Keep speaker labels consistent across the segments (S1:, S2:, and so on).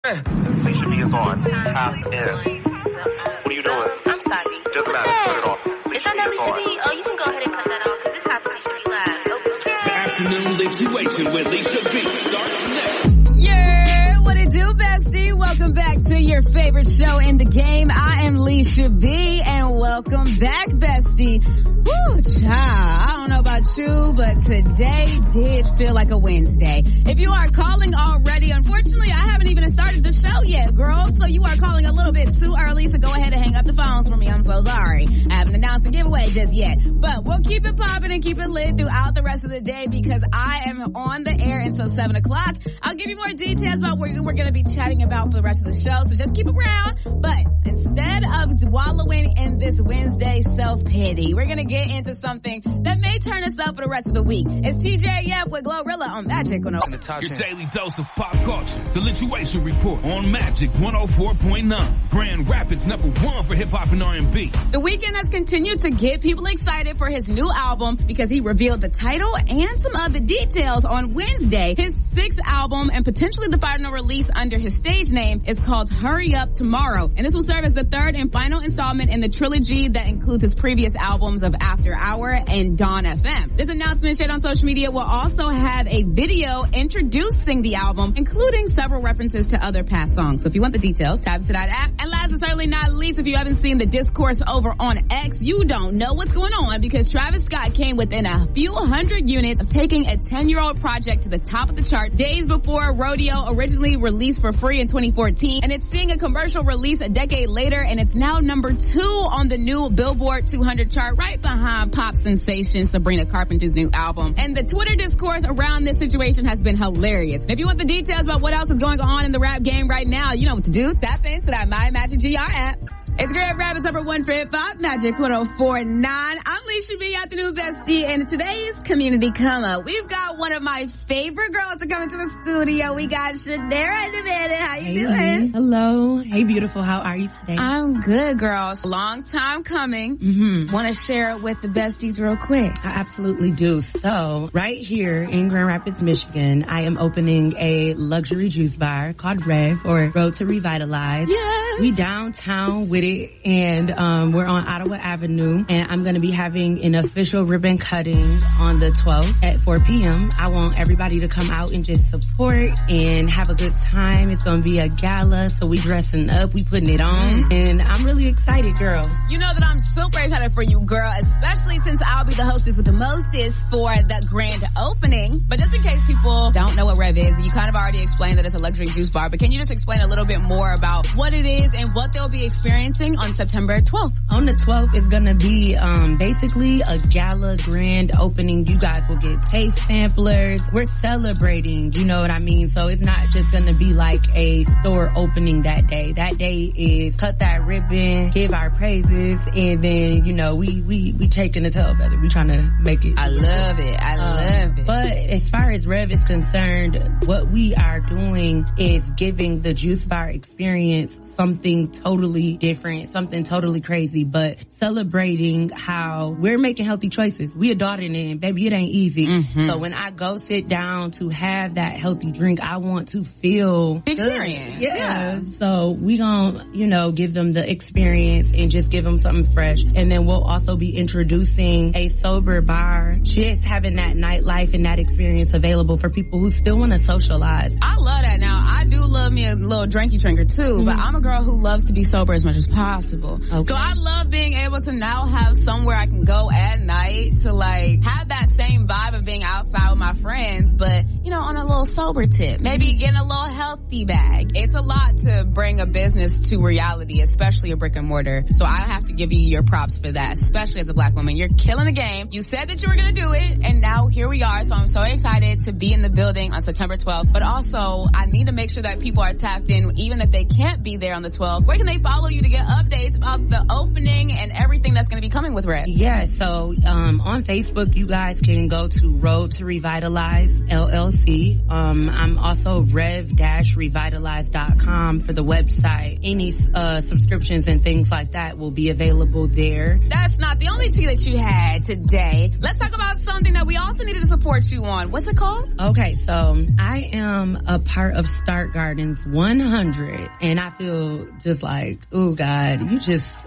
S1: Lisha B is on. Tap in. What are you doing?
S2: I'm sorry.
S1: Doesn't matter. Put it off.
S2: Is that not Lisha B? Oh, you can go ahead and cut that off, because this has Lisha B live. Okay.
S3: Afternoon Lituation with Lisha B starts next.
S4: Yeah, what it do, bestie? Welcome back to your favorite show in the game. I am Lisha B, and welcome back, bestie. Woo, child. I don't know about you, but today did feel like a Wednesday. If you are calling already, unfortunately, I haven't even started the show yet, girl. So you are calling a little bit too early, so go ahead and hang up the phones for me. I'm so sorry. I haven't announced the giveaway just yet. But we'll keep it popping and keep it lit throughout the rest of the day because I am on the air until 7 o'clock. I'll give you more details about what we're going to be chatting about for the rest of the show, so just keep around. But instead of wallowing in this Wednesday self-pity, we're going to get into something that may turn us up for the rest of the week. It's TJ Yep with Glorilla on Magic 104.
S3: Your daily dose of pop culture. The Lituation Report on Magic 104.9. Grand Rapids #1 for hip-hop and R&B.
S4: The Weeknd has continued to get people excited for his new album because he revealed the title and some other details on Wednesday. His 6th album and potentially the final release under his stage name is called Hurry Up Tomorrow. And this will serve as the 3rd and final installment in the trilogy that includes his previous albums of After Hour and Dawn FM. This announcement shared on social media will also have a video introducing the album, including several references to other past songs. So if you want the details, tap into that app. And last but certainly not least, if you haven't seen the discourse over on X, you don't know what's going on because Travis Scott came within a few hundred units of taking a 10-year-old project to the top of the chart days before Rodeo originally released for free in 2014. And it's seeing a commercial release a decade later, and it's now number 2 on the new Billboard 200 chart, right behind pop sensation Sabrina Carpenter's new album. And the Twitter discourse around this situation has been hilarious. And if you want the details about what else is going on in the rap game right now, you know what to do. Tap into that My Magic GR app. It's Grand Rapids #1 for hip-hop, Magic 104.9. I'm Lisha B, Afternoon Bestie, and today's community come up. We've got one of my favorite girls to come into the studio. We got Shadera in the minute. How you doing?
S5: Hello. Hey, beautiful. How are you today?
S4: I'm good, girls. Long time coming. Want to share it with the besties real quick?
S5: I absolutely do. So, right here in Grand Rapids, Michigan, I am opening a luxury juice bar called Rev, or Road to Revitalize.
S4: Yes.
S5: We downtown with it, and we're on Ottawa Avenue, and I'm going to be having an official ribbon cutting on the 12th at 4 p.m. I want everybody to come out and just support and have a good time. It's going to be a gala, so we dressing up, we putting it on, and I'm really excited, girl.
S4: You know that I'm super excited for you, girl, especially since I'll be the hostess with the mostest for the grand opening. But just in case people don't know what Rev is, you kind of already explained that it's a luxury juice bar, but can you just explain a little bit more about what it is and what they'll be experiencing on September 12th?
S5: On the 12th is going to be basically a gala grand opening. You guys will get taste samplers. We're celebrating, you know what I mean? So it's not just going to be like a store opening that day. That day is cut that ribbon, give our praises, and then, you know, we taking the tail feather. We trying to make it.
S4: I love it. I love it.
S5: But as far as Rev is concerned, what we are doing is giving the juice bar experience something totally different, something totally crazy, but celebrating how we're making healthy choices. We adulting it, and baby, it ain't easy. So when I go sit down to have that healthy drink, I want to feel
S4: the experience.
S5: Yeah. So we gonna, you know, give them the experience and just give them something fresh. And then we'll also be introducing a sober bar, just having that nightlife and that experience available for people who still want to socialize.
S4: I love that. Now, I do love me a little drinky drinker too, but I'm a girl who loves to be sober as much as possible. Okay. So I love being able to now have somewhere I can go at night to like have that same vibe of being outside with my friends, but you know, on a little sober tip. Maybe getting a little healthy bag. It's a lot to bring a business to reality, especially a brick and mortar. So I have to give you your props for that, especially as a black woman. You're killing the game. You said that you were going to do it, and now here we are. So I'm so excited to be in the building on September 12th. But also, I need to make sure that people are tapped in, even if they can't be there on the 12th. Where can they follow you to get updates about the opening and everything that's going to be coming with Rev.
S5: Yeah, so on Facebook, you guys can go to Road to Revitalize LLC. I'm also rev-revitalize.com for the website. Any subscriptions and things like that will be available there.
S4: That's not the only tea that you had today. Let's talk about something that we also needed to support you on. What's it called?
S5: Okay, so I am a part of Start Gardens 100, and I feel just like, oh God, you just,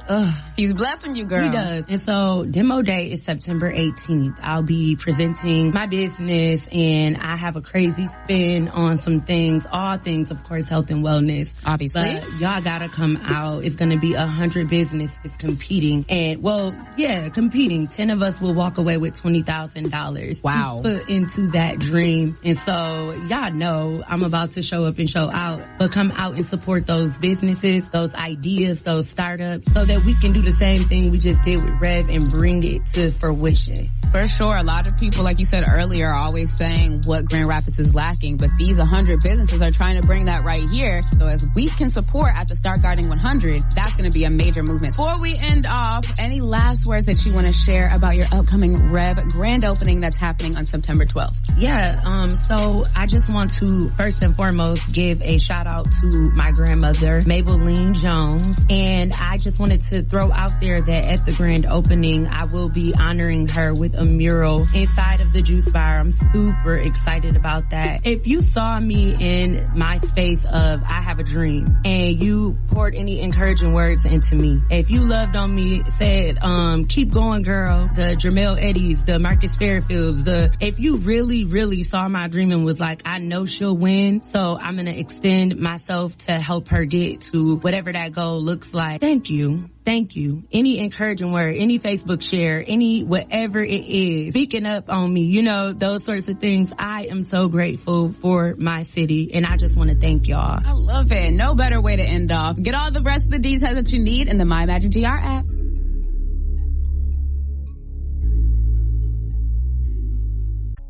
S4: He's blessing you, girl.
S5: He does. And so demo day is September 18th. I'll be presenting my business, and I have a crazy spin on some things, all things, of course, health and wellness.
S4: Obviously.
S5: But y'all gotta come out. It's gonna be 100 businesses competing, and competing. 10 of us will walk away with $20,000.
S4: Wow.
S5: To put into that dream. And so y'all know I'm about to show up and show out, but come out and support those businesses, those ideas, those startups, so that we can do the same thing we just did with Rev and bring it to fruition.
S4: For sure. A lot of people, like you said earlier, are always saying what Grand Rapids is lacking, but these 100 businesses are trying to bring that right here. So as we can support at the Start Gardening 100, that's going to be a major movement. Before we end off, any last words that you want to share about your upcoming Rev grand opening that's happening on September 12th?
S5: Yeah, so I just want to first and foremost give a shout out to my grandmother, Maybelline Jones. And I just wanted to throw out there that at the grand opening, I will be honoring her with a mural inside of the juice bar. I'm super excited about that. If you saw me in my space of I have a dream and you poured any encouraging words into me, if you loved on me, said, keep going, girl, the Jermel Eddies, the Marcus Fairfields, if you really, really saw my dream and was like, I know she'll win, so I'm going to extend myself to help her get to whatever that goal looks like. Thank you. Thank you. Any encouraging word, any Facebook share, any whatever it is, speaking up on me, you know, those sorts of things. I am so grateful for my city, and I just want to thank y'all.
S4: I love it. No better way to end off. Get all the rest of the details that you need in the My Magic GR app.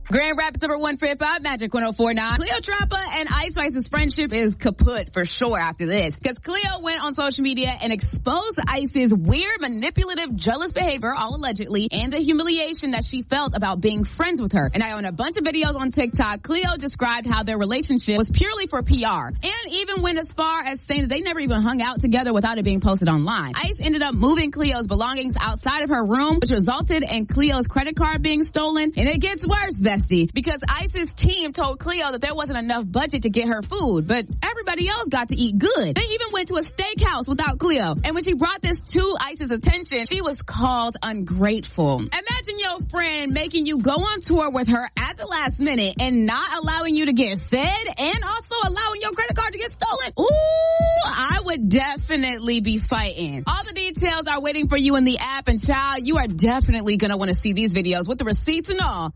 S4: Grand Rapids number 1 for hip-hop, Magic 104.9. Cleo Trappa and Ice Spice's friendship is kaput for sure after this. Because Cleo went on social media and exposed Ice's weird, manipulative, jealous behavior, all allegedly, and the humiliation that she felt about being friends with her. And now in a bunch of videos on TikTok, Cleo described how their relationship was purely for PR. And even went as far as saying that they never even hung out together without it being posted online. Ice ended up moving Cleo's belongings outside of her room, which resulted in Cleo's credit card being stolen. And it gets worse, because Ice's team told Cleo that there wasn't enough budget to get her food, but everybody else got to eat good. They even went to a steakhouse without Cleo. And when she brought this to Ice's attention, she was called ungrateful. Imagine your friend making you go on tour with her at the last minute and not allowing you to get fed and also allowing your credit card to get stolen. Ooh, I would definitely be fighting. All the details are waiting for you in the app, and child, you are definitely going to want to see these videos with the receipts and all.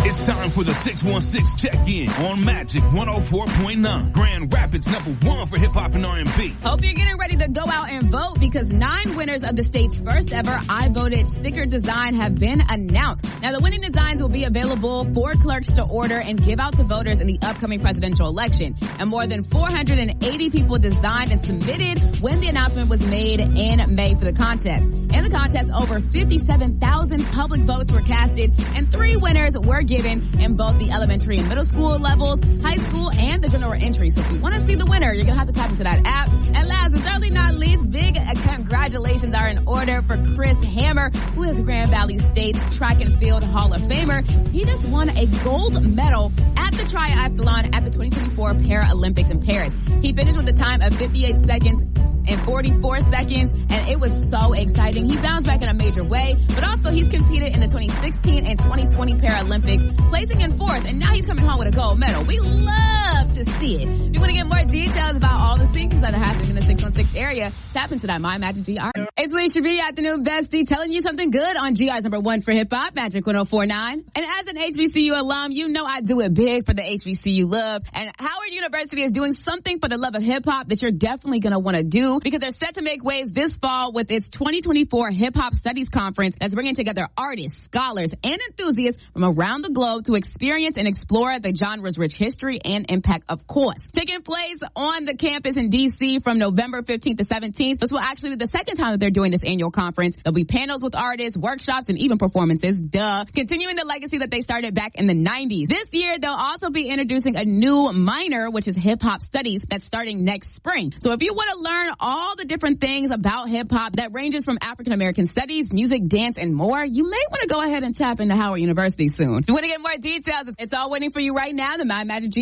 S3: It's time for the 616 check-in on Magic 104.9. Grand Rapids number 1 for hip-hop and R&B.
S4: Hope you're getting ready to go out and vote because 9 winners of the state's first ever I Voted sticker design have been announced. Now, the winning designs will be available for clerks to order and give out to voters in the upcoming presidential election. And more than 480 people designed and submitted when the announcement was made in May for the contest. In the contest, over 57,000 public votes were casted and 3 winners were given in both the elementary and middle school levels, high school, and the general entry. So if you want to see the winner, you're going to have to tap into that app. And last but certainly not least, big congratulations are in order for Chris Hammer, who is Grand Valley State's Track and Field Hall of Famer. He just won a gold medal at the triathlon at the 2024 Paralympics in Paris. He finished with a time of 58 seconds and 44 seconds, and it was so exciting. He bounced back in a major way, but also he's competed in the 2016 and 2020 Paralympics, placing in 4th, and now he's coming home with a gold medal. We love to see it. If you want to get more details about all the things that are happening in the 616 area, tap into that My Magic GR. It's Lisha B, Afternoon Bestie, telling you something good on GR's number one for hip hop, Magic 104.9. And as an HBCU alum, you know I do it big for the HBCU love. And Howard University is doing something for the love of hip hop that you're definitely going to want to do, because they're set to make waves this fall with its 2024 Hip Hop Studies Conference that's bringing together artists, scholars, and enthusiasts from around the globe to experience and explore the genre's rich history and impact, of course. Taking place on the campus in D.C. from November 15th to 17th. This will actually be the second time that they're doing this annual conference. There'll be panels with artists, workshops, and even performances. Continuing the legacy that they started back in the 90s. This year, they'll also be introducing a new minor, which is hip hop studies, that's starting next spring. So if you want to learn all the different things about hip hop that ranges from African American studies, music, dance, and more, you may want to go ahead and tap into Howard University soon. If you want to get more details, it's all waiting for you right now. The My Magic GR.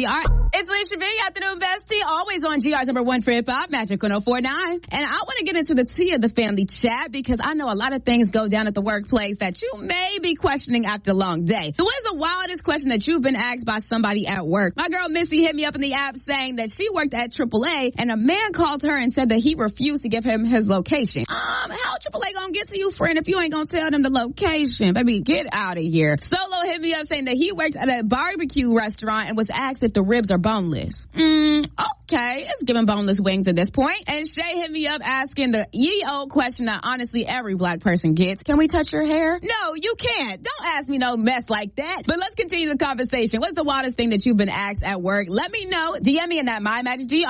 S4: It's Lisha B, Afternoon Bestie, always on GR's number one for hip hop, Magic 104.9. And I want to get into the tea of the family chat, because I know a lot of things go down at the workplace that you may be questioning after a long day. So what is the wildest question that you've been asked by somebody at work? My girl Missy hit me up in the app saying that she worked at AAA and a man called her and said that he refused to give him his location. How AAA gonna get to you, friend, if you ain't gonna tell them the location? Baby, get out of here. Solo hit me up saying that he works at a barbecue restaurant and was asked if the ribs are boneless. Okay, it's giving boneless wings at this point. And Shay hit me up asking the ye-old question that honestly every black person gets. Can we touch your hair? No, you can't. Don't ask me no mess like that. But let's continue the conversation. What's the wildest thing that you've been asked at work? Let me know. DM me in that My Magic GR.